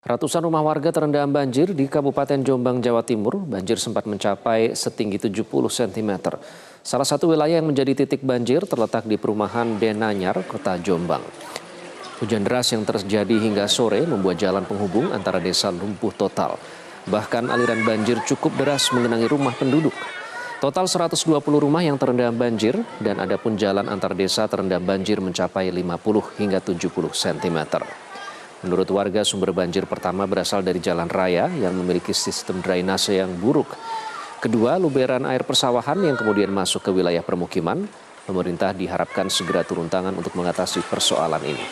Ratusan rumah warga terendam banjir di Kabupaten Jombang, Jawa Timur. Banjir sempat mencapai setinggi 70 cm. Salah satu wilayah yang menjadi titik banjir terletak di perumahan Denanyar, Kota Jombang. Hujan deras yang terjadi hingga sore membuat jalan penghubung antara desa lumpuh total. Bahkan aliran banjir cukup deras mengenangi rumah penduduk. Total 120 rumah yang terendam banjir dan adapun jalan antar desa terendam banjir mencapai 50 hingga 70 cm. Menurut warga, sumber banjir pertama berasal dari jalan raya yang memiliki sistem drainase yang buruk. Kedua, luberan air persawahan yang kemudian masuk ke wilayah permukiman. Pemerintah diharapkan segera turun tangan untuk mengatasi persoalan ini.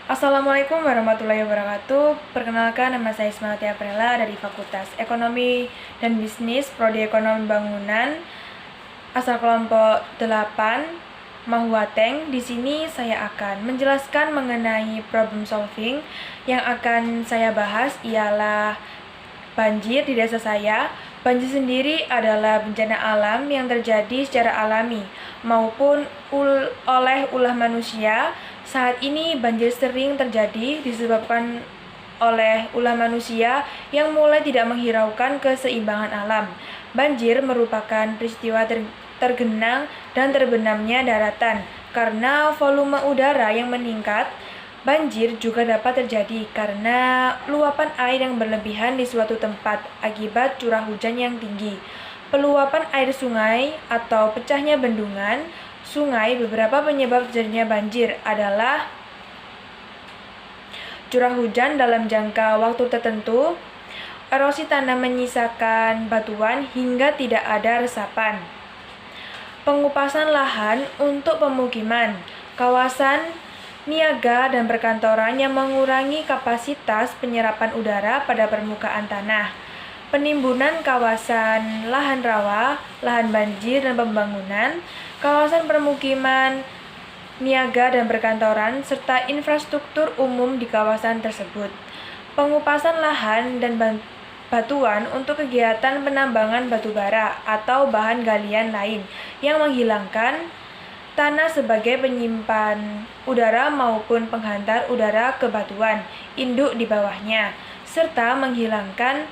Assalamualaikum warahmatullahi wabarakatuh. Perkenalkan, nama saya Ismail Aprela dari Fakultas Ekonomi dan Bisnis Prodi Ekonomi Bangunan asal kelompok 8 Mahuateng. Di sini saya akan menjelaskan mengenai problem solving. Yang akan saya bahas ialah banjir di desa saya. Banjir sendiri adalah bencana alam yang terjadi secara alami maupun oleh ulah manusia. Saat ini banjir sering terjadi disebabkan oleh ulah manusia yang mulai tidak menghiraukan keseimbangan alam. Banjir merupakan peristiwa tergenang dan terbenamnya daratan. Karena volume udara yang meningkat, banjir juga dapat terjadi karena luapan air yang berlebihan di suatu tempat akibat curah hujan yang tinggi. Peluapan air sungai atau pecahnya bendungan sungai. Beberapa penyebab terjadinya banjir adalah curah hujan dalam jangka waktu tertentu, erosi tanah menyisakan batuan hingga tidak ada resapan, pengupasan lahan untuk pemukiman, kawasan niaga dan perkantoran yang mengurangi kapasitas penyerapan udara pada permukaan tanah, penimbunan kawasan lahan rawa, lahan banjir dan pembangunan, kawasan permukiman, niaga dan perkantoran, serta infrastruktur umum di kawasan tersebut. Pengupasan lahan dan batuan untuk kegiatan penambangan batu bara atau bahan galian lain yang menghilangkan tanah sebagai penyimpan udara maupun penghantar udara ke batuan induk di bawahnya, serta menghilangkan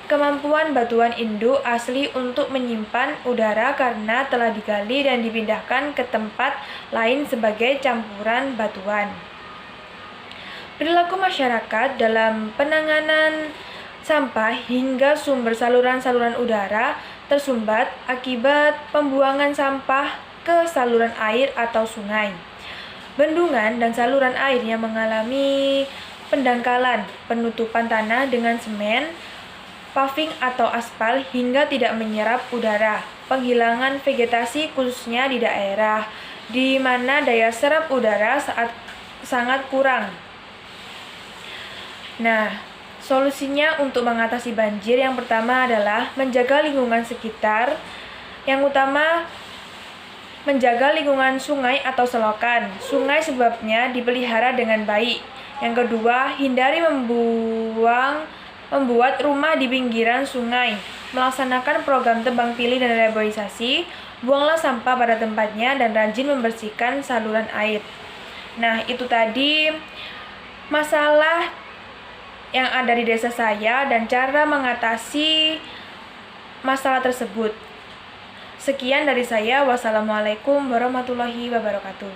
kemampuan batuan induk asli untuk menyimpan udara karena telah digali dan dipindahkan ke tempat lain sebagai campuran batuan. Perilaku masyarakat dalam penanganan sampah hingga sumber saluran-saluran udara tersumbat akibat pembuangan sampah ke saluran air atau sungai, bendungan dan saluran air yang mengalami pendangkalan, penutupan tanah dengan semen, paving atau aspal hingga tidak menyerap udara, penghilangan vegetasi khususnya di daerah di mana daya serap udara sangat kurang. Nah, solusinya untuk mengatasi banjir yang pertama adalah menjaga lingkungan sekitar. Yang utama, menjaga lingkungan sungai atau selokan. Sungai sebabnya dipelihara dengan baik. Yang kedua, hindari membuat rumah di pinggiran sungai. Melaksanakan program tebang pilih dan reboisasi. Buanglah sampah pada tempatnya dan rajin membersihkan saluran air. Nah, itu tadi masalah yang ada di desa saya dan cara mengatasi masalah tersebut. Sekian dari saya. Wassalamualaikum warahmatullahi wabarakatuh.